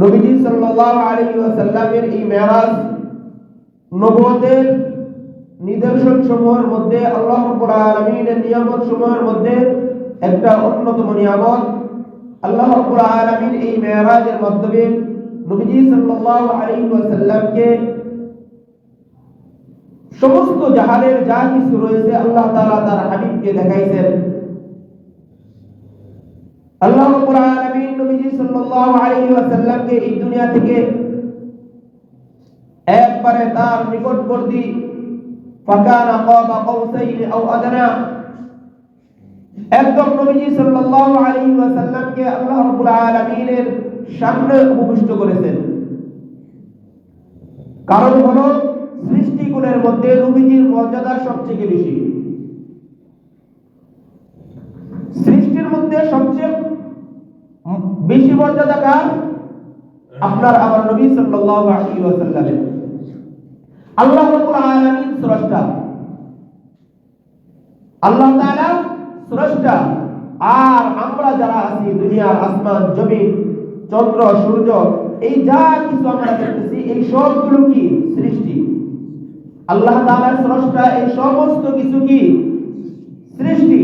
নবীজি সাল্লাল্লাহু আলাইহি ওয়াসাল্লামের এই মেরাজ নবুয়তের নিদর্শন সমূহের মধ্যে, আল্লাহ রাব্বুল আলামিনের নিয়ামত সমূহের মধ্যে একটা অন্যতম নিয়ামত। আল্লাহ রাব্বুল আলামিন এই মেরাজের মাধ্যমে নবীজি সাল্লাল্লাহু আলাইহি ওয়াসাল্লামকে সমস্ত জাহানের যা কিছু রয়েছে আল্লাহ তাআলা তার হাবিবকে দেখাইছেন। আল্লাহ রাব্বুল আলামিন নবীজি সাল্লাল্লাহু আলাইহি ওয়াসাল্লামকে এই দুনিয়া থেকে একবারে তার নিকটবর্তী ফাকানা কাবা কাউসাইন আও আদনা, একদম নবীজি সাল্লাল্লাহু আলাইহি ওয়াসাল্লামকে আল্লাহ রাব্বুল আলামিনের সামনে উপবিষ্ট করেছেন। কারণ হলো সৃষ্টিগুণের মধ্যে নবীজির মর্যাদা সবচেয়ে বেশি। সৃষ্টির মধ্যে সবচেয়ে বেশি মর্যাদা কার? আপনার আমার নবী সাল্লাল্লাহু আলাইহি ওয়াসাল্লামের। আল্লাহ রাব্বুল আলামিন স্রষ্টা, আল্লাহ তাআলা স্রষ্টা, আর আমরা যারা আছি দুনিয়ার আসমান জমিন চন্দ্র সূর্য এই যা কিছু আমরা দেখতেছি এই সবগুলো কি সৃষ্টি। আল্লাহ তাআলার স্রষ্টা, এই সমস্ত কিছু কি সৃষ্টি।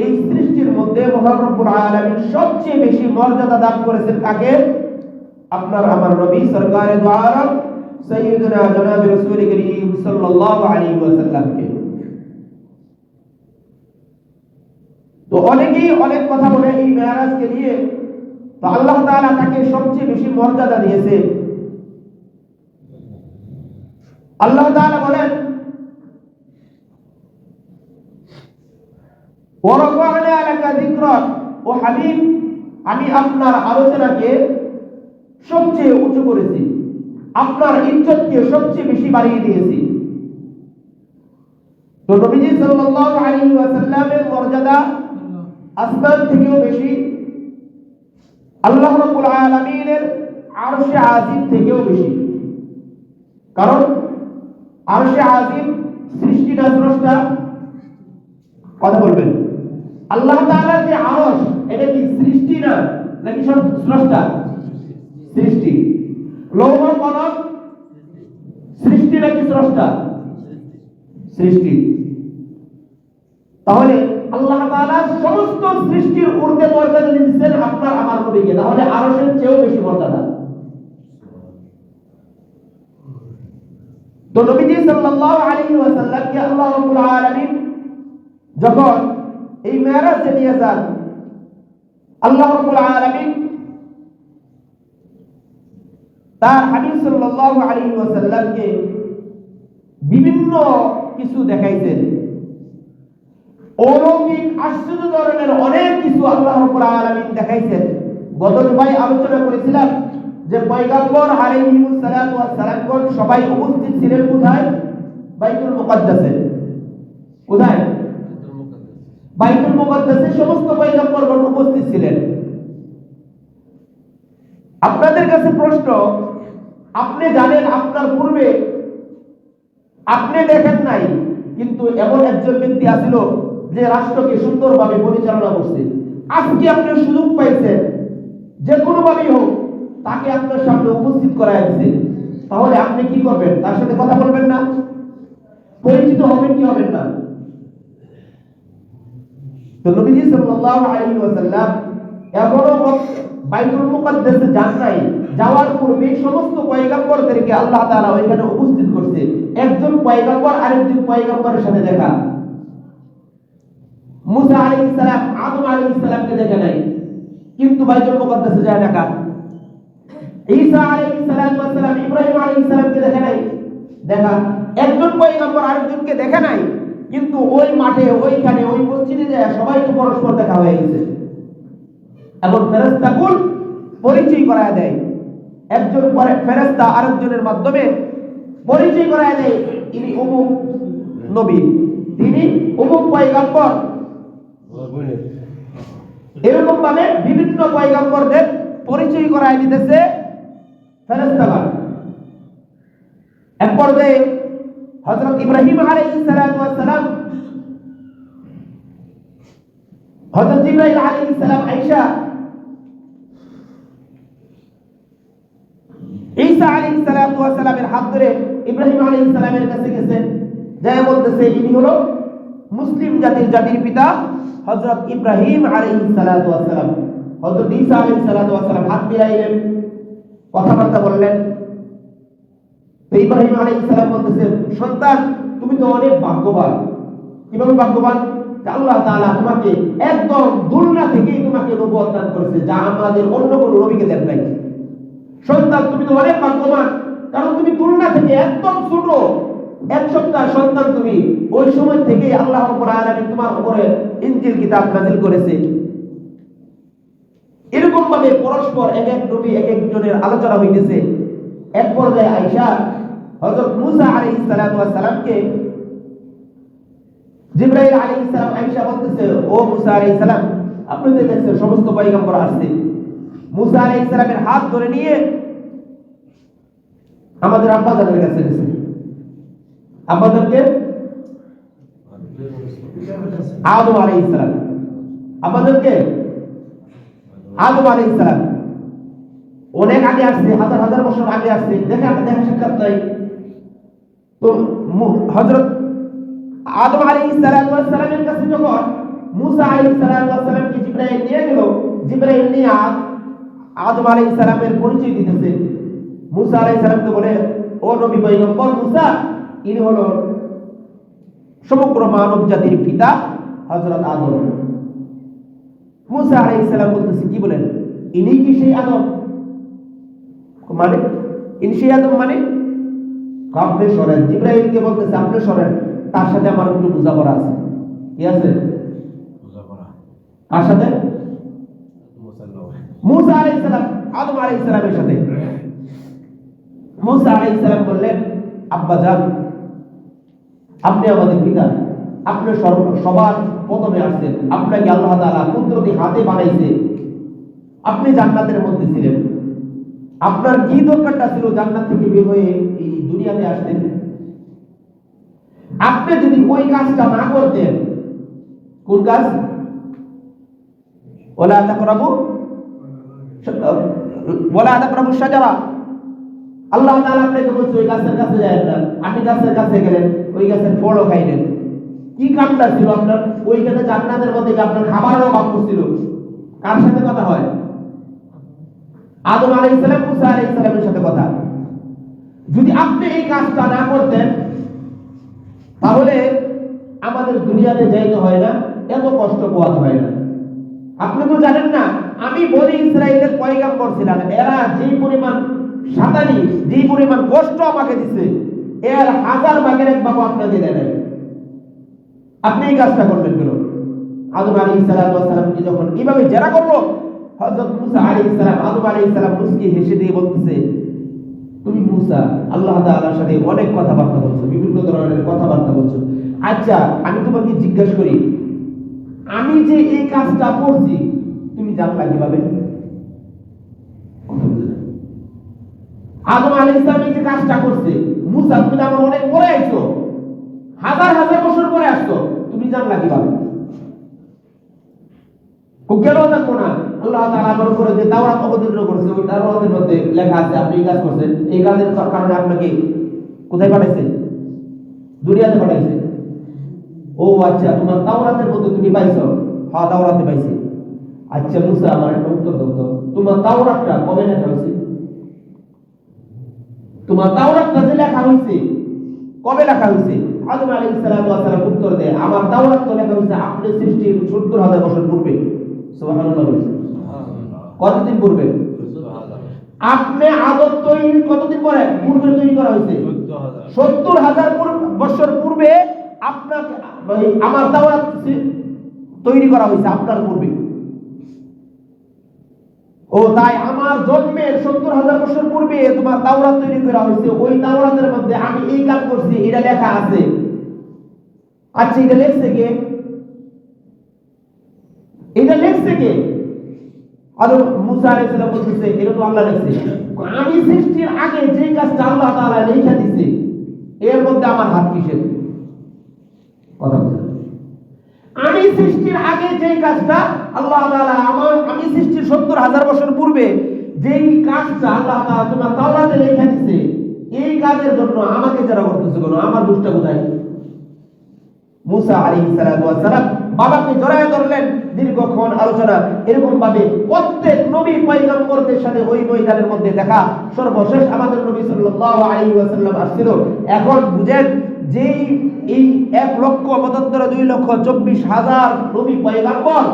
এই সৃষ্টির মধ্যে মহান রব্বুল আলামিন সবচেয়ে বেশি মর্যাদা দান করেছেন কাকে? আপনার আমার নবী সরকারে দু আলম সাইয়্যিদুনা জনাব রাসূল করিম সাল্লাল্লাহু আলাইহি ওয়াসাল্লামকে। তো অনেকেই অনেক কথা বলে এই মেরাজকে নিয়ে, তো আল্লাহ তাআলা তাকে সবচেয়ে বেশি মর্যাদা দিয়েছে। আল্লাহ তাআলা বলেন ওয়ারাফা'না লাকা যিকরাক, ও হাবিব আমি আপনার আলোচনাকে সবচেয়ে উঁচু করেছি, আপনার ইজ্জতকে সবচেয়ে বেশি বাড়িয়ে দিয়েছি। তো নবীজি সাল্লাল্লাহু আলাইহি ওয়াসাল্লামের মর্যাদা আসমান থেকেও বেশি, আল্লাহ রাব্বুল আলামিনের আরশে আজিম থেকেও বেশি। কারণ আরশে আজিম সৃষ্টি না স্রষ্টা? কথা বলবেন। আল্লাহ তাআলার যে আরশ এটা কি সৃষ্টি না নাকি স্রষ্টা? সৃষ্টি। লৌহ কলম সৃষ্টি নাকি স্রষ্টা? সৃষ্টি। তাহলে আল্লাহ তাআলা সমস্ত সৃষ্টির ঊর্ধ্বে মর্যাদা দিয়েছেন আপনার আমার নবীকে, তাহলে আরশের চেয়েও বেশি মর্যাদা। তো নবীজি সাল্লাল্লাহু আলাইহি ওয়াসাল্লামকে আল্লাহ রাব্বুল আলামিন যখন এই মেরাজে নিয়ে যান, আল্লাহ রাব্বুল আলামিন তার হাবিব সাল্লাল্লাহু আলাইহি ওয়াসাল্লামকে বিভিন্ন কিছু দেখাইছেন। অলৌকিক আশ্চর্য ধরনের অনেক কিছু আল্লাহ রাব্বুল আলামিন দেখাইছেন। গত জুমায় আলোচনা করেছিলাম যে পয়গম্বর আলাইহিস সালাতু ওয়াস সালাম সবাই উপস্থিত ছিলেন কোথায়? বাইতুল মুকাদ্দাসে। কোথায়? বাইতুল মুকাদ্দাসে সমস্ত পয়গম্বরগণ উপস্থিত ছিলেন। আপনাদের কাছে প্রশ্ন, আপনি জানেন আপনার পূর্বে আপনি দেখেন নাই, কিন্তু এমন একজন ব্যক্তি আছিল যে রাষ্ট্রকে সুন্দরভাবে পরিচালনা করছে। আজকে আপনি সুযোগ পাইছেন, যে কোনো ভাবেই হোক তাকে আপনার সামনে উপস্থিত করায় দিচ্ছে, তাহলে আপনি কি করবেন? তার সাথে কথা বলবেন না? পরিচিত হবেন কি হবেন না? তো নবীজি সাল্লাল্লাহু আলাইহি ওয়াসাল্লাম এখনো বাইতুল মুকাদ্দাসে যান নাই, যাওয়ার পূর্বে সমস্ত পয়গম্বরদেরকে আল্লাহ তাআলা ওইখানে উপস্থিত করছে। একজন পয়গম্বর আরেকজন পয়গম্বরের সাথে দেখা। মুসা আলাইহিস সালাম আদম আলাইহিস সালামকে দেখে নাই, কিন্তু বাইতুল মুকাদ্দাসে যায় দেখা। ঈসা আলাইহিস সালাম ইব্রাহিম আলাইহিস সালামকে দেখে নাই, দেখা। একজন পয়গম্বর আরেকজনকে দেখে নাই, কিন্তু ওই মাঠে ওইখানে ওই মসজিদে যায় সবাই তো পরস্পর দেখা হয়ে গেছে। এখন ফেরেশতাকুল পরিচয় করায় দেয়, একজন পরে ফেরেশতা আরেকজনের মাধ্যমে পরিচয় করায় দেয়, ইনি অমুক নবী, তিনি অমুক পয়গম্বর। এরকম ভাবে বিভিন্ন পয়গম্বরদের পরিচয় করায় দিতেছে ফেরেশতাগণ। এক পর্যায়ে হযরত ইব্রাহিম আলাইহিস সালাম, হযরত জিবরাইল আলাইহিস সালাম আয়েশা ঈসা আলাইহিস সালামের হাত ধরে ইব্রাহিম আলাইহিস সালামের কাছে গেছে, যাই বলতেছে ইনি হলো মুসলিম জাতির পিতা হযরত ইব্রাহিম আলাইহিস সালাম। হযরত ঈসা আলাইহিস সালাম হাত মিলাইলেন, কথাবার্তা বললেন। তো ইব্রাহিম আলাইহিস সালাম বলতেছে, সন্তান তুমি তো অনেক ভাগ্যবান। কিভাবে ভাগ্যবান? আল্লাহ তাআলা তোমাকে একদম দুনিয়া থেকেই তোমাকে নবুয়ত দান করেছে, যা আমাদের অন্য কোনো নবীকে দেন নাই। সন্তান তুমি তো অনেক ভাগ্যবান, কারণ তুমি দুনিয়া থেকে একদম ছোট এক সপ্তাহ সন্তান তুমি, ওই সময় থেকে আল্লাহ রাব্বুল আলামিন তোমার উপরে ইনজিল কিতাব নাযিল করেছে। এরকম ভাবে পরস্পর এক এক নবী এক একজনের আলোচনা হইতেছে। এক পর্যায়ে আয়েশা হযরত মুসা আলাইহিস সালামকে জিবরাইল আলাইহিস সালাম আয়েশা বলতেছে, ও মুসা আলাইহিস সালাম, আপনি তো দেখছেন সমস্ত পয়গম্বর আসছে। মুসা আলাইহিস সালামের হাত ধরে নিয়ে আমাদের আব্বা জানের কাছে গেছে। আব্বা জানকে আদম আলাইহিস সালাম, আব্বা জানকে আদম আলাইহিস সালাম অনেক আগে আসছে, হাজার হাজার বছর আগে আসছে, দেখা সাক্ষাৎ নাই। তো হযরত আদম আলাইহিস সালামের কাছে যখন মুসা আলাইহিস সালামকে জিবরাইল নিয়ে গেল, জিবরাইল নিয়ে আদম আলাইহিস সালামের পরিচয় দিতেছে। মুসা আলাইহিস সালামকে বলে, ও নবী পয়গম্বর মুসা, ইনি হলো সমগ্র মানব জাতির পিতা হযরত আদম। মুসা আলাইহিস সালাম বলতেছে, কি বলেন, ইনি কি সেই আদম? মানে ইনি সেই আদম মানে? আপনি সরেন। জিবরাইলকে বলতেছে, আপনি সরেন, তার সাথে আমার একটু বোঝাপড়া আছে। কি আছে বোঝাপড়া? কার সাথে? মুসা আলাইহিস সালাম আদম আলাইহিস সালামের সাথে। মুসা আলাইহিস সালাম বললেন, আব্বা জান, আপনি আমাদের পিতা, আপনি সবার প্রথমে আসছেন, আপনাকে আল্লাহ তাআলা কুদরতি হাতে বানাইছে, আপনি জান্নাতের মধ্যে ছিলেন, আপনার কি দরকারটা ছিল জান্নাত থেকে বের হয়ে এই দুনিয়াতে আসতেন? আপনি যদি ওই কাজটা না করতেন, কোন কাজ? ওয়ালা তাকরাবু শাজারা, আল্লাহ তাআলা আপনাকে বলছে ওই গাছের কাছে যাবেন না, আপনি গাছের কাছে গেলেন, ওই গাছের ফলও খাইলেন। কি কামটা ছিল আপনার? ওইখানে জান্নাতের মধ্যে আপনার খাবারের অভাব ছিল। কার সাথে কথা হয়? আদম আলাইহিস সালাম মুসা আলাইহিস সালামের সাথে কথা। যদি আপনি এই কাজটা না করতেন, তাহলে আমাদের দুনিয়াতে যাইতে হয় না, এত কষ্ট পোহাতে হয় না। আপনি তো জানেন না, আমি বনি ইসরাইলের পয়গম্বর ছিলাম, এরা যে পরিমাণ শয়তানি, যে পরিমাণ কষ্ট আমাকে দিছে, এর হাজার ভাগের এক ভাগ আপনাকে দেয় নাই। আপনি এই কাজটা করলেন কেন? আদম আলাইহিস সালামকে যখন এইভাবে জেরা করলো, হযরত মুসা আলাইহিস সালাম আদম আলাইহিস সালাম মুস্কি হেসে দিয়ে বলতেছে, তুমি মুসা আল্লাহ তাআলার সাথে অনেক কথাবার্তা বলছো, বিভিন্ন ধরনের কথাবার্তা বলছো। আচ্ছা আমি তোমাকে জিজ্ঞাসা করি, আমি যে এই কাজটা করছি তুমি জানলা কিভাবে? আদম আলাইহিস সালাম এই যে কাজটা করছে, মুসা তুমি আমার অনেক পরে আইছো, হাজার হাজার বছর পরে আসছো, তুমি জানলা কিভাবে? কেন জানবো না? আল্লাহ তাআলা আমার উপরে যে দাওরাত অবতীর্ণ করেছে, ওই দাওরাতের মধ্যে লেখা আছে আপনি এই কাজ করছেন, এই কাজের কারণে আপনাকে কোথায় পাঠাইছে? দুনিয়াতে পাঠাইছে। ও আচ্ছা, তোমার তাওরাতের মধ্যে তুমি পাইছো? হ্যাঁ তাওরাতে পাইছি। আচ্ছা মুসা আমার একটা উত্তর দাও তো, তোমার তাওরাতটা কবে লেখা হয়েছে? তোমার তাওরাতটা যে লেখা হয়েছে কবে লেখা হয়েছে? আদম আলাইহিস সালাম উত্তর দেয়, আমার তাওরাত তো লেখা হয়েছে আপনি সৃষ্টির ৭০,০০০ বছর পূর্বে। সুবহানাল্লাহ। কতদিন পূর্বে? আপনি আদম তৈরি কতদিন পরে পূর্বে তৈরি করা হয়েছে? ৭০,০০০ বছর পূর্বে আপনাকে আমার তাওরাত তৈরি করা হয়েছে আপনার পূর্বে। ও তাই আমার জন্মের ৭০,০০০ বছর পূর্বে তোমার তাওরাত তৈরি করা হয়েছে, ওই তাওরাতের মধ্যে আমি এই কাজ করছি এটা লেখা আছে। আচ্ছা এটা লেখছে কে? এটা লেখছে কে? আর মুসা আলাইহিস সালাম বলতেছে এটা তো আল্লাহ লেখছে। আমি সৃষ্টির আগে যে কাজটা আল্লাহ তাআলা লিখে দিয়েছে, এর মধ্যে আমার হাত কিসের? কথা বলেন। আমি সৃষ্টির আগে যে কাজটা আল্লাহ তাআলা আমি সৃষ্টির ৭০,০০০ বছর পূর্বে যেই কাজটা আল্লাহ তাআলা তোমার তাওরাতে লেখা দিয়েছে এই কাজের জন্য আমাকে যারা করতেছে কেন, আমার দোষটা কোথায়? মুসা আলাইহিস সালাতু ওয়াস সালাম বাবাকে জড়ায় ধরলেন, দীর্ঘক্ষণ আলোচনা। এরকম ভাবে প্রত্যেক নবী পয়গম্বরদের সাথে ওই ময়দানের মধ্যে দেখা। সর্বশেষ আমাদের নবী সাল্লাল্লাহু আলাইহি ওয়াসাল্লাম আসছিল। এখন বুঝেন যেই এই 1 লক্ষ মতান্তর 2 লক্ষ 24,000 নবী পয়গম্বর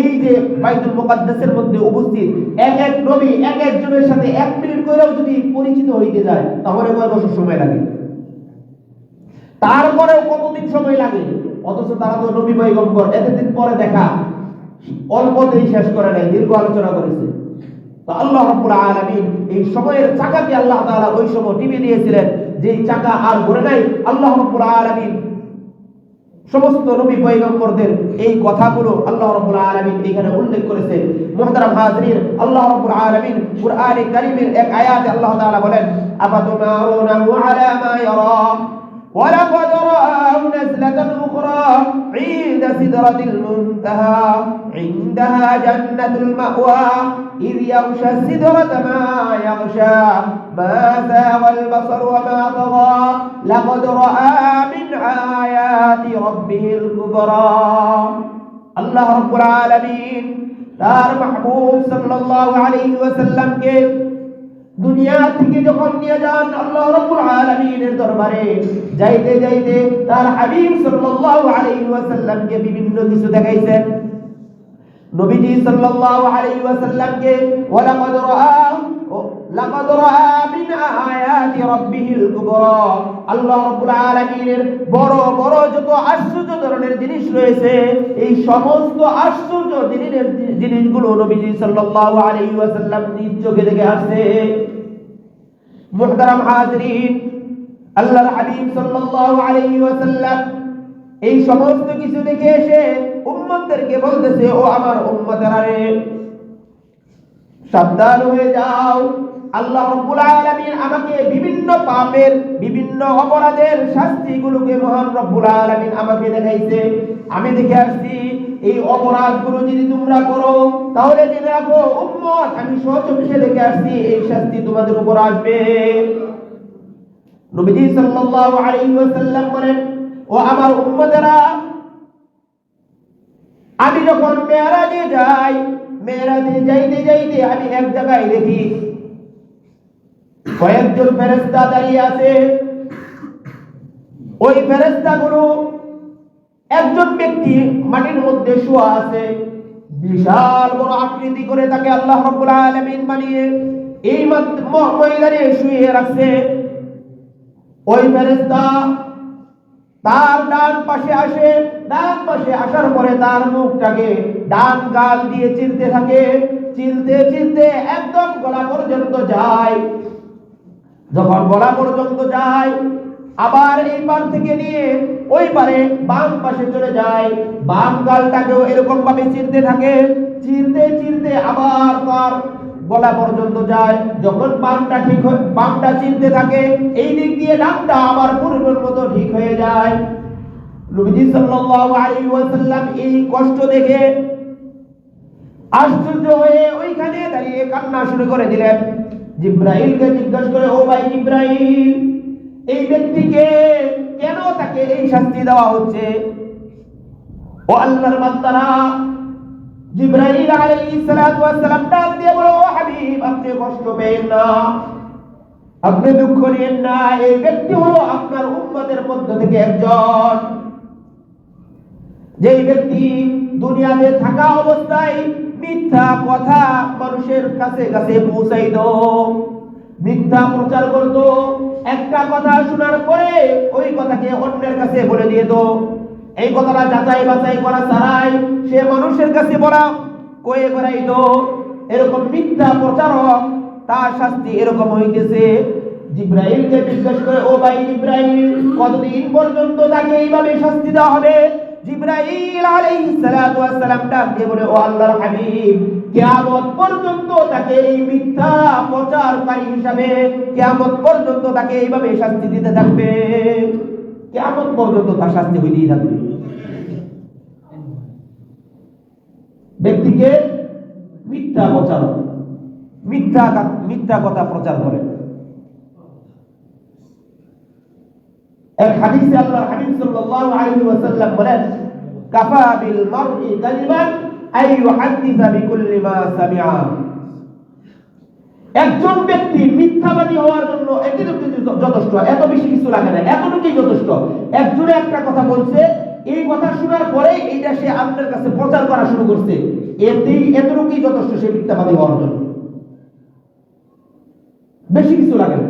এই যে বাইতুল মুকাদ্দাসের মধ্যে উপস্থিত, এক এক নবী এক একজনের সাথে 1 মিনিট করেও যদি পরিচিত হইতে যায় তাহলে কয় বছর সময় লাগে? তারপরেও কতদিন সময় লাগে? অথচ তারা তো নবী পয়গম্বর, এতদিন পরে দেখা, অল্পতেই শেষ করে নাই, দীর্ঘ আলোচনা করেছে। তো আল্লাহ রাব্বুল আলামিন এই সময়ের চাকাকে আল্লাহ তাআলা ওই সময় টিপে দিয়েছিলেন, যেই চাকা আর ঘুরে নাই। আল্লাহ রাব্বুল আলামিন সমস্ত নবী পয়গম্বরদের এই কথাগুলো আল্লাহ রাব্বুল আলামিন এখানে উল্লেখ করেছে। মুহতারাম হাজিরিন, আল্লাহ রাব্বুল আলামিন কুরআনে কারীমের এক আয়াতে আল্লাহ তাআলা বলেন, আফাতুমারুনাহু আলা মা ইয়ারা ولقد رآه نزلة أخرى عند سدرة المنتهى عندها جنة المأوى إذ يغشى السدرة ما يغشى ما زاغ البصر وما طغى لقد رأى من آيات ربه الكبرى الله رب العالمين তার মাহবুব সাল্লাল্লাহু আলাইহি ওয়াসাল্লাম কে দুনিয়া থেকে যখন নিয়ে যান আল্লাহ রাব্বুল আলামিনের দরবারে, যাইতে যাইতে তার হাবিব সাল্লাল্লাহু আলাইহি ওয়াসাল্লামকে বিভিন্ন কিছু দেখাইছেন। নবীজি সাল্লাল্লাহু আলাইহি ওয়াসাল্লামকে লাকাদ রাআ মিন আয়াতি রাব্বিহিল কুবরা, আল্লাহ রাব্বুল আলামিনের বড় বড় যত আশ্চর্য ধরনের জিনিস রয়েছে এই সমস্ত আশ্চর্য জিনিসগুলো নবীজি সাল্লাল্লাহু আলাইহি ওয়াসাল্লাম নিজ চোখে দেখে আসছে। মুহতারাম হাজিরিন, আল্লাহর হাবিব সাল্লাল্লাহু আলাইহি ওয়াসাল্লাম এই সমস্ত কিছু দেখে এসে উম্মতদেরকে বলতেছে, ও আমার উম্মতেরা রে, সাবধান হয়ে যাও। আল্লাহ রাব্বুল আলামিন আমাকে বিভিন্ন পাপের বিভিন্ন অপরাধের শাস্তিগুলোকে মহান রব্বুল আলামিন আমাকে দেখাইছে। আমি দেখে আসছি এই অপরাধগুলো যদি তোমরা করো তাহলে জেনে রাখো উম্মত, আমি স্বচক্ষে দেখে আসছি এই শাস্তি তোমাদের উপর আসবে। নবীজি সাল্লাল্লাহু আলাইহি ওয়াসাল্লাম বলেন, ও আমার উম্মতেরা, আমি যখন মেরাজে যাই, মেরাজে যাইতে যাইতে আমি এক জায়গায় দেখি কয়েকজন ফেরেশতা দাঁড়িয়ে আছে। ওই ফেরেশতাগুলো একজন ব্যক্তি মাটির মধ্যে শোয়া আছে, বিশাল বড় আকৃতি করে তাকে আল্লাহ রাব্বুল আলামিন বানিয়ে এই ময়দানে শুইয়ে রাখছে। ওই ফেরেশতা তার ডান পাশে আসে, ডান পাশে আসার পরে তার মুখটাকে ডান গাল দিয়ে চিলতে থাকে, চিলতে চিলতে একদম গলা পর্যন্ত যায়। যখন গলা পর্যন্ত যায় আবার এই পার থেকে নিয়ে ওই পারে বাম পাশে চলে যায়, বাম গালটাকেও এরকম ভাবে চিলতে থাকে, চিলতে চিলতে আবার তার গলা পর্যন্ত যায়। যখন বামটা চিলতে থাকে এই দিক দিয়ে ডানটা আবার পূর্বের মতো ঠিক হয়ে যায়। নবীজি সাল্লাল্লাহু আলাইহি ওয়াসাল্লাম এই কষ্ট দেখে আশ্চর্য হয়ে ওইখানে দাঁড়িয়ে কান্না শুরু করে দিলেন। জিবরাইলকে জিজ্ঞাসা করে, ও ভাই জিবরাইল, এই ব্যক্তিকে কেন তাকে এই শাস্তি দেওয়া হচ্ছে? ও আল্লাহর বান্দারা, জিবরাইল আলাইহিস সালাতু ওয়াস সালাম ডাক দিয়ে বলে, ও হাবিব, আপনি কষ্ট পেয়েন না, আপনি দুঃখ নিয়েন না, এই ব্যক্তি হলো আপনার উম্মতের মধ্য থেকে একজন, যেই ব্যক্তি দুনিয়াতে থাকা অবস্থায় মিথ্যা কথা মানুষের কাছে কাছে পৌঁছাইতো, মিথ্যা প্রচার করতো, একটা কথা শোনার পরে ওই কথাকে অন্যের কাছে বলে দিত, এই কথাটা যাচাই বাছাই করা ছাড়াই সে মানুষের কাছে বলা কয়ে বেড়াইতো, এরকম মিথ্যা প্রচারক, তার শাস্তি এরকম হইতেছে। জিবরাইলকে জিজ্ঞাসা করে, ও ভাই জিবরাইল, কতদিন পর্যন্ত তাকে এইভাবে শাস্তি দেওয়া হবে? জিবরাইল আলাইহিস সালাতু ওয়াস সালাম ডাক দিয়ে বলে, ও আল্লাহর হাবিব, কিয়ামত পর্যন্ত তাকে এই মিথ্যা প্রচারকারী হিসাবে কিয়ামত পর্যন্ত তাকে এইভাবে শাস্তি দিতে থাকবে, কিয়ামত পর্যন্ত তার শাস্তি হইতেই থাকবে। ব্যক্তিকে মিথ্যা প্রচারক, মিথ্যা কথা প্রচার করে। এক হাদিসে আল্লাহর হাবিব সাল্লাল্লাহু আলাইহি ওয়াসাল্লাম বলেন, কাফা বিল মারই কাযিবান আই ইউহাদ্দিসা বিকুল্লি মা সামিআ। একজন ব্যক্তি মিথ্যাবাদী হওয়ার জন্য এতটুকু যথেষ্ট, এত বেশি কিছু লাগে না, এতটুকুই যথেষ্ট। একজনে একটা কথা বলছে, এই কথা শোনার পরে এইটা সে আপনার কাছে প্রচার করা শুরু করছে, এতটুকুই যথেষ্ট সে মিথ্যাবাদী হওয়ার জন্য। বেশি কিছু লাগে না,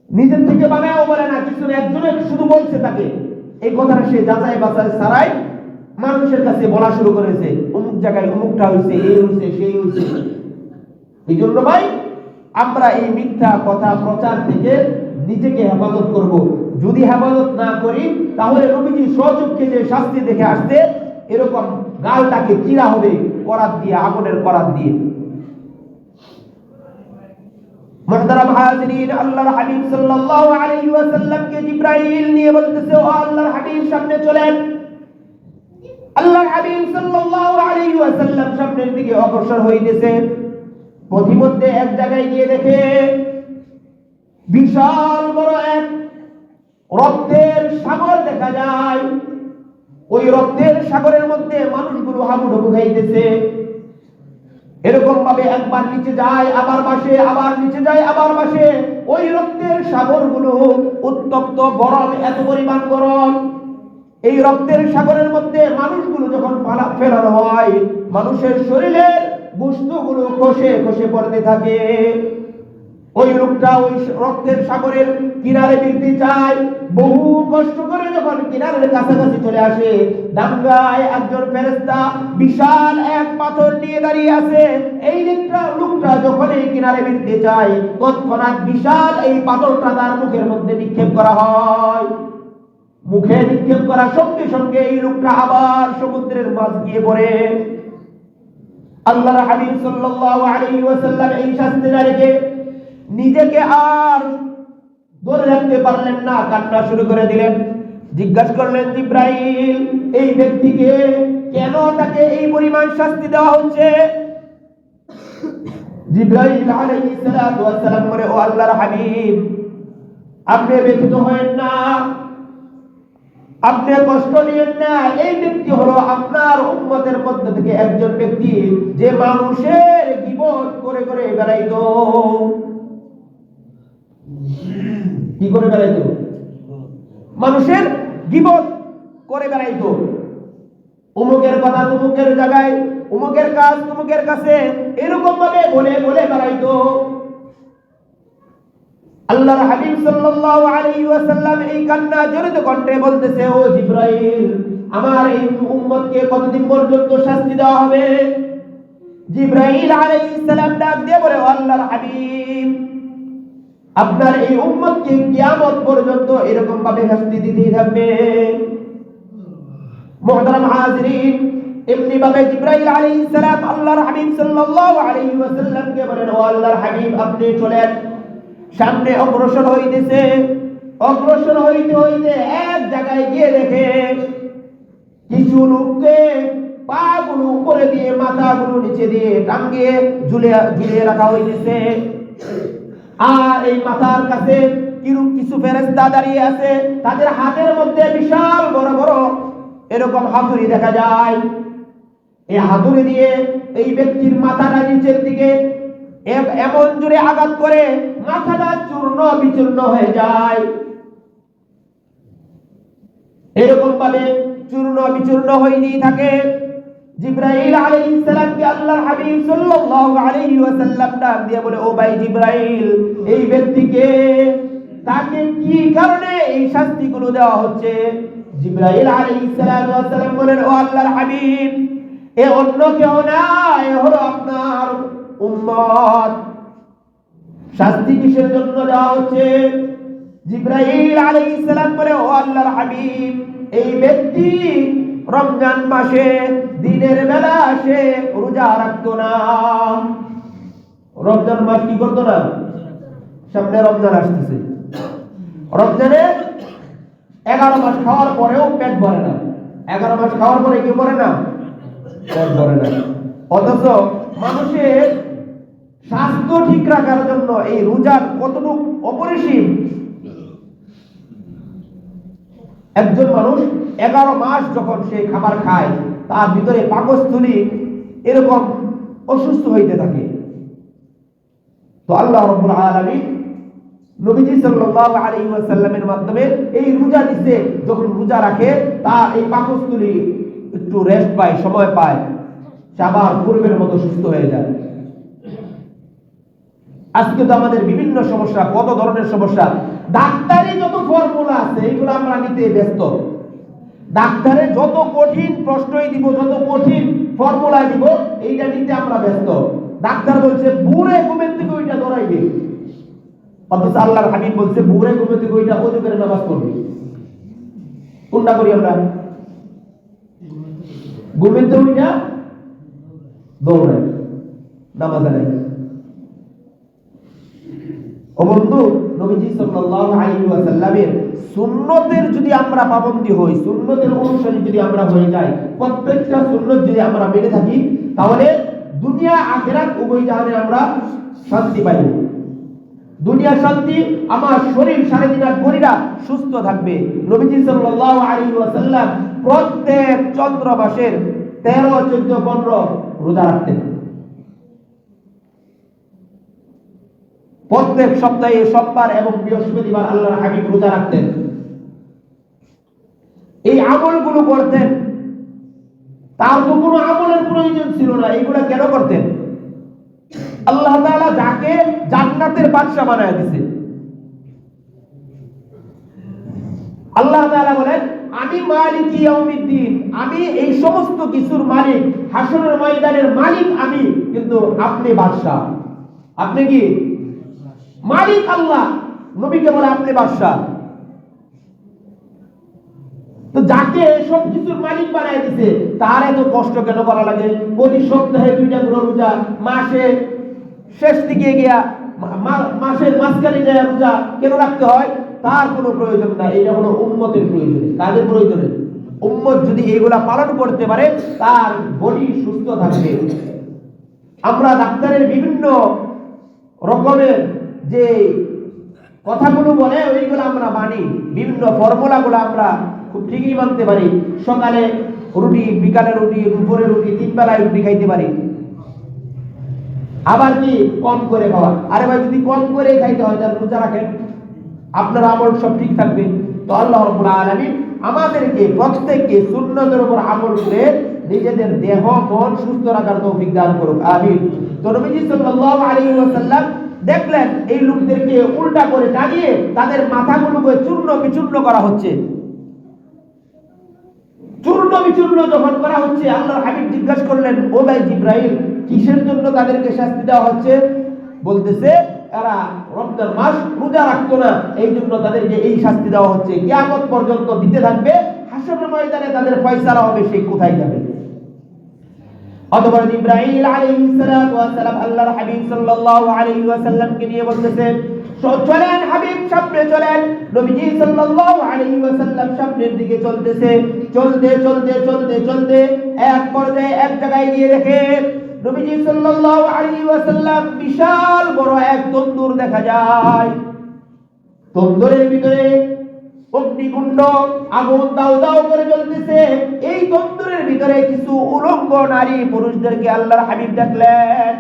নিজের থেকে বানায়ও বলে না কিছু, একজনে শুধু বলছে তাকে এই কথাটা, সে যাচাই বাছাই ছাড়াই মানুষের কাছে বলা শুরু করেছে, অমুক জায়গায় অমুকটা হয়েছে, এই হয়েছে, সেই হয়েছে। এই জন্য ভাই আমরা এই মিথ্যা কথা প্রচার থেকে নিজেকে হেফাজত করব। যদি হেফাজত না করি তাহলে নবীজি স্বচক্ষে যে শাস্তি দেখে আসছে, এরকম গালটাকে চিরা হবে করাত দিয়ে, আগুনের করাত দিয়ে। মুহতারাম হাজিরিন, আল্লাহর হাবিব সাল্লাল্লাহু আলাইহি ওয়াসাল্লামকে জিবরাইল নিয়ে বলতেছে, ও আল্লাহর হাবিব সামনে চলেন। আল্লাহর হাবিব সাল্লাল্লাহু আলাইহি ওয়াসাল্লাম সামনের দিকে অগ্রসর হইতেছে। পথিমধ্যে এক জায়গায় গিয়ে দেখে বিশাল বড় এক রক্তের সাগর দেখা যায়। ওই রক্তের সাগরের মধ্যে মানুষগুলো হাবুডুবু খাইতেছে। এরকম ভাবে একবার নিচে যায়, আবার পাশে, আবার নিচে যায়, আবার পাশে। ওই রক্তের সাগরগুলো উত্তপ্ত, গরম, এত পরিমাণ গরম। এই রক্তের সাগরের মধ্যে মানুষগুলো যখন ফেলানো হয়, মানুষের শরীরের গোশতগুলো খসে খসে পড়তে থাকে। ওই লোকটা ওই রক্তের সাগরের কিনারে ফিরতে চায়, বহু কষ্ট করে যখন কিনারের কাছাকাছি চলে আসে, ডাঙ্গায় একজন ফেরেশতা বিশাল এক পাথর নিয়ে দাঁড়িয়ে আছে। এই লোকটা যখন এই কিনারে ফিরতে চায়, তৎক্ষণাৎ বিশাল এই পাথরটা তার মুখের মধ্যে নিক্ষেপ করা হয়। মুখে নিক্ষেপ করার সঙ্গে সঙ্গে এই লোকটা আবার সমুদ্রের মাঝ গিয়ে পড়ে। আল্লাহর হাবিব সাল্লাল্লাহু আলাইহি ওয়াসাল্লাম এই শাস্তি রেখে নিজেকে আর ধরে রাখতে পারলেন না, কান্না শুরু করে দিলেন। জিজ্ঞাসা করলেন, জিবরাইল, এই ব্যক্তিকে কেন তাকে এই পরিমাণ শাস্তি দেওয়া হচ্ছে? জিবরাইল আলাইহিস সালাতু ওয়াস সালাম বলে, ও আল্লাহর হাবিব, আপনি ব্যথিত হয়েন না, আপনি কষ্ট নিয়েন না। এই ব্যক্তি হলো আপনার উম্মতের মধ্য থেকে একজন ব্যক্তি যে মানুষের গীবত করে করে বেড়াইতো। কি করে বেড়াইতো? মানুষের গীবত করে বেড়াইতো। অমুকের কথা তমুকের জায়গায়, অমুকের কাজ তমুকের কাছে, এরকম ভাবে বলে বলে বেড়াইতো। আল্লাহর হাবিব সাল্লাল্লাহু আলাইহি ওয়াসাল্লাম এই কান্না জড়িত কণ্ঠে বলতেছে, ও জিবরাইল, আমার এই উম্মতকে কতদিন পর্যন্ত শাস্তি দেওয়া হবে? জিবরাইল আলাইহিস সালাম ডাক দিয়ে বলে, ও আল্লাহর হাবিব, আপনার এই উম্মতকে কিয়ামত পর্যন্ত এরকম ভাবে শাস্তি দিতেই থাকবে। মুহতারাম হাজিরিন, এমনি ভাবে জিবরাইল আলাইহিস সালাম আল্লাহর হাবিব সাল্লাল্লাহু আলাইহি ওয়াসাল্লামকে বলেন, ও আল্লাহর হাবিব, আপনি চলেন। সামনে অগ্রসর হইতেছে। অগ্রসর হইতে হইতে এক জায়গায় গিয়ে দেখে কিছু লোককে পাগুলো উপরে দিয়ে, মাথাগুলো নিচে দিয়ে টাঙ্গিয়ে ঝুলিয়ে রাখা হইতেছে। আর এই মাথার কাছে কিছু ফেরেশতা দাঁড়িয়ে আছে, তাদের হাতের মধ্যে বিশাল বড় বড় এরকম হাতুড়ি দেখা যায়। এই হাতুড়ি দিয়ে এই ব্যক্তির মাথাটা নিচের দিকে এমন জোরে আঘাত করে মাথাটা চূর্ণ বিচূর্ণ হয়ে যায়। এরকম ভাবে চূর্ণ বিচূর্ণ হয়েই থাকে। জিবরাইল আলাইহিস সালামকে আল্লাহর হাবিব সাল্লাল্লাহু আলাইহি ওয়াসাল্লাম ডাক দিয়ে বলে, ও ভাই জিবরাইল, এই ব্যক্তিকে তাকে কি কারণে এই শাস্তিগুলো দেওয়া হচ্ছে? জিবরাইল আলাইহিস সালাম বলেন, ও আল্লাহর হাবিব, এ অন্য কেউ না, এ হলো আপনার উম্মত। শাস্তি কিসের জন্য দেওয়া হচ্ছে? জিবরাইল আলাইহিস সালাম বলে, ও আল্লাহর হাবিব, এই ব্যক্তি রমজান মাসে দিনের বেলা সে রোজা রাখতো না। রমজান মাস কি করতো না? সামনে রমজান আসতেছে, রমজানে 11 মাস খাওয়ার পরেও পেট ভরে না। 11 মাস খাওয়ার পরে কি ভরে না? পেট ভরে না। অথচ মানুষের স্বাস্থ্য ঠিক রাখার জন্য এই রোজার কতটুকু অপরিসীম। একজন মানুষ 11 মাস যখন সে খাবার খায় তার ভিতরে পাকস্থলী এরকম অসুস্থ হইতে থাকে। তো আল্লাহ রাব্বুল আলামিন নবীজি সাল্লাল্লাহু আলাইহি ওয়াসাল্লামের মাধ্যমে এই রোজা দিতে, যখন রোজা রাখে তার এই পাকস্থলী একটু রেস্ট পায়, সময় পায়, সে আবার পূর্বের মতো সুস্থ হয়ে যায়। আজকে তো আমাদের বিভিন্ন সমস্যা, কত ধরনের সমস্যা, ডাক্তারি যত ফর্মুলা আছে এগুলো আমরা নিতে ব্যস্ত। ডাক্তারে যত কঠিন প্রশ্নই দিব, যত কঠিন ফর্মুলা দিব, এইটা নিতে আমরা ব্যস্ত। ডাক্তার বলছে বুড়ে ঘুমের থেকে ওইটা ধরাইবে, অথচ আল্লাহর হাবিব বলছে বুড়ে ঘুমের থেকে ওইটা ওযু করে নামাজ পড়বে। কোনটা করি আমরা? ঘুমের থেকে ওইটা দৌড়াই, নামাজ আদায়। ও বন্ধু, নবীজি সাল্লাল্লাহু আলাইহি ওয়াসাল্লামের সুন্নতের যদি আমরা পাবন্দী হই, সুন্নতের অনুসারী যদি আমরা হয়ে যাই, প্রত্যেকটা সুন্নত যদি আমরা মেনে থাকি, তাহলে দুনিয়া আখিরাত উভয় জাহানে আমরা শান্তি পাইব। দুনিয়া শান্তি, আমার শরীর 3.5 বডিটা সুস্থ থাকবে। নবীজি সাল্লাল্লাহু আলাইহি ওয়াসাল্লাম প্রত্যেক চন্দ্র মাসের 13, 14, 15 রোজা রাখতেন। প্রত্যেক সপ্তাহে সোমবার এবং বৃহস্পতিবার আল্লাহর হাবিব রোজা রাখতেন। এই আমলগুলো করতেন। তার তো কোনো আমলের প্রয়োজন ছিল না, এগুলা কেন করতেন? আল্লাহ তাআলা যাকে জান্নাতের বাদশা বানায় দিয়েছে। আল্লাহ তাআলা বলেন, আমি মালিকি ইয়াউমিদ্দিন, আমি এই সমস্ত কিছুর মালিক, হাসরের ময়দানের মালিক আমি, কিন্তু আপনি বাদশা। আপনি কি মালিক? আল্লাহ নবীকে বলে আপনি বাদশা। তো যাকে সব কিছুর মালিক বানায় দিছে, তার এত কষ্ট কেন করা লাগে? প্রতি সপ্তাহে 2টা রোজা, মাসে শেষ দিকে গিয়া মাসের মাঝখানে যায় রোজা কেন রাখতে হয়? তার কোনো প্রয়োজন নাই। এটা হলো উম্মতের প্রয়োজনে। কাদের প্রয়োজনে? উম্মত যদি এগুলা পালন করতে পারে তার বডি সুস্থ থাকবে। আমরা ডাক্তারের বিভিন্ন রকমের যে কথাগুলো বলে ওইগুলো আমরা মানি, বিভিন্ন ফর্মুলাগুলো আমরা খুব ঠিকই মানতে পারি। সকালে রুটি, বিকালে রুটি, দুপুরে রুটি, 3 বেলায় রুটি খাইতে পারি। আবার কি কম করে খাওয়া। আরে ভাই, যদি কম করে খাইতে হয় তাহলে রোজা রাখেন, আপনার আমল সব ঠিক থাকবে। তো আল্লাহ রাব্বুল আলামিন আমাদেরকে প্রত্যেককে সুন্নতের উপর আমল করে নিজেদের দেহ মন সুস্থ রাখার তৌফিক দান করুক, আমিন। তো নবীজি সাল্লাল্লাহু আলাইহি ওয়াসাল্লাম দেখলেন এই লোকদেরকে উল্টা করে টানিয়ে তাদের মাথাগুলোকে চূর্ণ বিচূর্ণ করা হচ্ছে। চূর্ণ বিচূর্ণ যখন করা হচ্ছে, আল্লাহর হাবিব জিজ্ঞাসা করলেন, ও ভাই জিবরাইল, কিসের জন্য তাদেরকে শাস্তি দেওয়া হচ্ছে? বলতেছে এরা রমজান মাস রোজা রাখতো না, এই জন্য তাদেরকে এই শাস্তি দেওয়া হচ্ছে। কিয়ামত পর্যন্ত দিতে থাকবে, হাসরের ময়দানে তাদের ফয়সালা হবে সে কোথায় যাবে। অতঃপর জিবরাইল আলাইহিস সালাতু ওয়াস সালাম আল্লাহর হাবিব সাল্লাল্লাহু আলাইহি ওয়াসাল্লামকে নিয়ে বলতেছেন, চলেন হাবিব, সামনে চলেন। নবীজি সাল্লাল্লাহু আলাইহি ওয়াসাল্লাম সামনের দিকে চলতেছে। চলতে চলতে চলতে চলতে এক পর্যায়ে এক জায়গায় গিয়ে দেখে নবীজি সাল্লাল্লাহু আলাইহি ওয়াসাল্লাম বিশাল বড় এক তন্দুর দেখা যায়। তন্দুরের ভিতরে অগ্নিকুণ্ড, আগুন দাউ দাউ করে জ্বলতেছে। এই তন্দুরের ভিতরে কিছু উলঙ্গ নারী পুরুষদেরকে আল্লাহর হাবিব দেখলেন।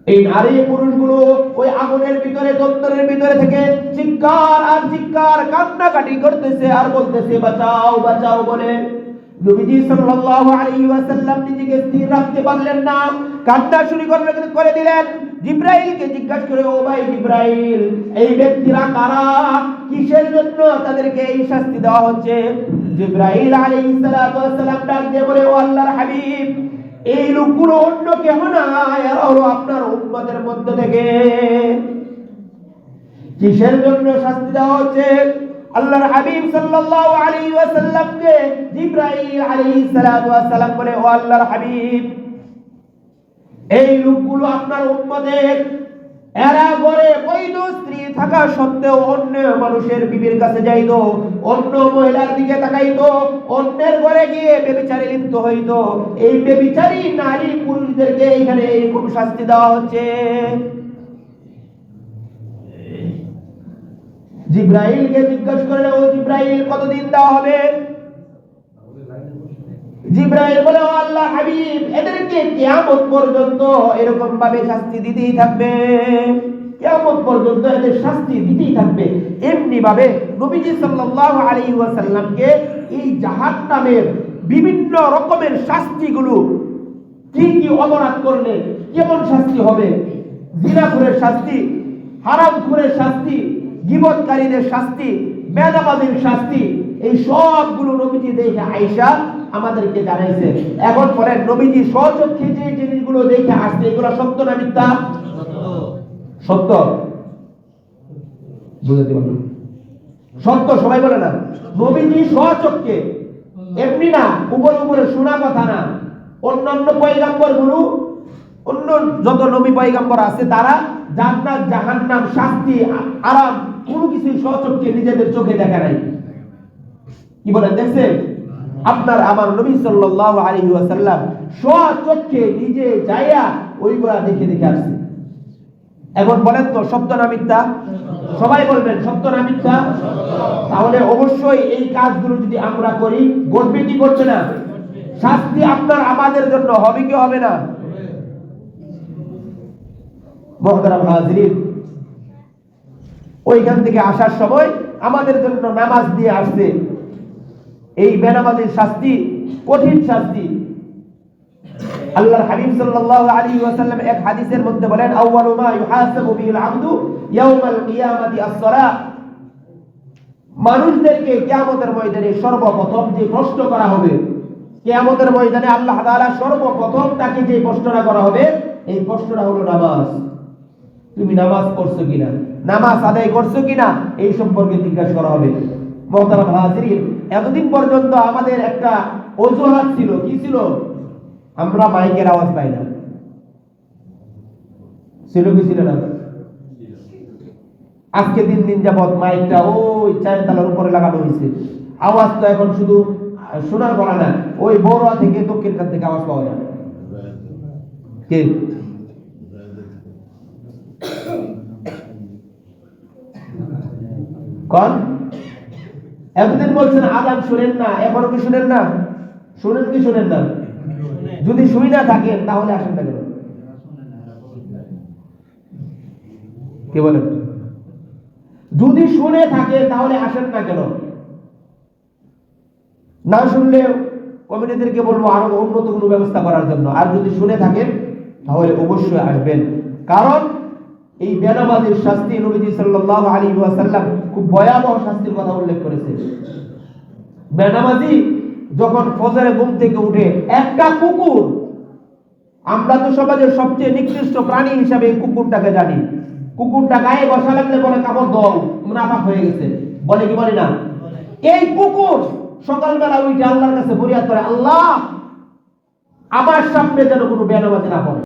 এই নারী পুরুষগুলো ওই আগুনের ভিতরে, তন্দুরের ভিতরে থেকে চিৎকার আর চিৎকার, কান্নাকাটি করতেছে আর বলতেছে বাঁচাও বাঁচাও বলে। নবীজি সাল্লাল্লাহু আলাইহি ওয়াসাল্লাম নিজেকে স্থির রাখতে পারলেন না, কান্না শুরু করে দিলেন। জিবরাইলকে জিজ্ঞাসা করে, ও ভাই জিবরাইল, এই ব্যক্তিরা কারা? কিসের জন্য তাদেরকে এই শাস্তি দেওয়া হচ্ছে? জিবরাইল আলাইহিস সালাতু ওয়াস সালাম ডাক দিয়ে বলে, ও আল্লাহর হাবিব, এই লোকগুলো অন্য কেউ না, এরা হলো আপনার উম্মতের মধ্য থেকে। কিসের জন্য শাস্তি দেওয়া হচ্ছে? আল্লাহর হাবিব সাল্লাল্লাহু আলাইহি ওয়াসাল্লামকে জিবরাইল আলাইহিস সালাতু ওয়াস সালাম বলে, ও আল্লাহর হাবিব, এই লোকগুলো আপনার উম্মতের, এরা ঘরে বৈর যাইতো, স্ত্রী থাকা সত্ত্বেও অন্য মানুষের বিবির কাছে যাইতো, অন্য মহিলার দিকে তাকাইতো, অন্যের ঘরে গিয়ে ব্যভিচারে লিপ্ত হইতো। এই ব্যভিচারী নারী পুরুষদেরকে এখানে এইরকম শাস্তি দেওয়া হচ্ছে। জিব্রাইলকে জিজ্ঞাসা করলে, ও জিব্রাইল, কতদিন দেওয়া হবে? জিব্রাইল বলে, ও আল্লাহ হাবিব, এদেরকে কিয়ামত পর্যন্ত এরকম ভাবে শাস্তি দিতেই থাকবে, কিয়ামত পর্যন্ত এদের শাস্তি দিতেই থাকবে। এমনি ভাবে নবীজি সাল্লাল্লাহু আলাইহি ওয়াসাল্লামকে এই জাহান্নামের বিভিন্ন রকমের শাস্তিগুলো, কি কি অপরাধ করলে কেমন শাস্তি হবে, জিনাখোরের শাস্তি, হারামখোরের শাস্তি, গীবতকারীদের শাস্তি, বেনামাজির শাস্তি, এই সবগুলো নবীজি দেখে আয়েশা আমাদেরকে জানাইছে। এখন বলেন, নবীজি স্বচক্ষে যে জিনিসগুলো দেখে আসছে, এগুলো সত্য না মিথ্যা? সত্য। বুঝতে পারলাম? সত্য, সবাই বলে না। নবীজি স্বচক্ষে, এমনি না উপরে উপরে শোনা কথা না। অন্যান্য পয়গাম্বর গুলো, অন্য যত নবী পয়গাম্বর আছে, তারা জান্নাত জাহান্নাম, শাস্তি, আরাম কোনো কিছুই স্বচক্ষে নিজেদের চোখে দেখা নাই। কি বলেন, দেখছেন? আপনার আমার নবী সাল্লাল্লাহু আলাইহি ওয়াসাল্লাম স্বচক্ষে নিজে যাইয়া ওইগুলা দেখে দেখে আসছে। এখন বলেন তো, সত্য না মিথ্যা? সবাই বলবেন সত্য না মিথ্যা? তাহলে অবশ্যই এই কাজগুলো যদি আমরা করি, ঘটবে কি ঘটবে না? শাস্তি আপনার আমাদের জন্য হবে কি হবে না? মুহতারাম হাজিরিন, ওইখান থেকে আসার সময় আমাদের জন্য নামাজ দিয়ে আসছে। এই বেনামাজির শাস্তি কঠিন শাস্তি। আল্লাহর হাবিব সাল্লাল্লাহু আলাইহি ওয়াসাল্লাম এক হাদিসের মধ্যে বলেন, আউয়ালু মা ইউহাসাবু বিল আবদু ইয়াউমাল কিয়ামাতি আস-সালাহ। মানুষদেরকে কিয়ামতের ময়দানে সর্বপ্রথম যে প্রশ্ন করা হবে, কিয়ামতের ময়দানে আল্লাহ তাআলা সর্বপ্রথম তাকে যে প্রশ্নটা করা হবে, এই প্রশ্নটা হলো নামাজ। তুমি নামাজ পড়ছো কিনা, নামাজ আদায় করছো কিনা, এই সম্পর্কে জিজ্ঞাসা করা হবে। মুহতারাম হাজিরিন, এতদিন পর্যন্ত আমাদের একটা অজুহাত ছিল, কি ছিল? আমরা মাইকের আওয়াজ পাই না। ছিল কি ছিল না? আজকে দিন দিন যাবত মাইকটা ওই চায়ের তালার উপরে লাগানো হয়েছে। আওয়াজ তো এখন শুধু শোনার বলা না, ওই বড়ুয়া থেকে দক্ষিণখান থেকে আওয়াজ পাওয়া যায়। কে কোন? এতদিন বলছেন আজান শুনেন না, এখনো কি শুনেন না? শুনেন কি শুনেন না? যদি শুই না থাকেন তাহলে আসেন না কেন? কে বলেন? যদি শুনে থাকে তাহলে আসেন না কেন? না শুনলে কমিটিদেরকে বলবো আরো উন্নত কোনো ব্যবস্থা করার জন্য। আর যদি শুনে থাকেন তাহলে অবশ্যই আসবেন, কারণ এই বেনামাজির শাস্তি নবীজি সাল্লাল্লাহু আলাইহি ওয়াসাল্লাম খুব ভয়াবহ শাস্তির কথা উল্লেখ করেছে। বেনামাজি যখন ফজরে ঘুম থেকে উঠে, একটা কুকুর, আমরা তো সমাজের সবচেয়ে নিকৃষ্ট প্রাণী হিসাবে এই কুকুরটাকে জানি। কুকুরটা গায়ে বসা লাগলে বলে কাপড় দাও, মুনাফাক হয়ে গেছে, বলে কি বলে না? এই কুকুর সকালবেলা উঠে আল্লাহর কাছে ফরিয়াদ করে, আল্লাহ আমার সামনে যেন কোনো বেনামাজি না পড়ে।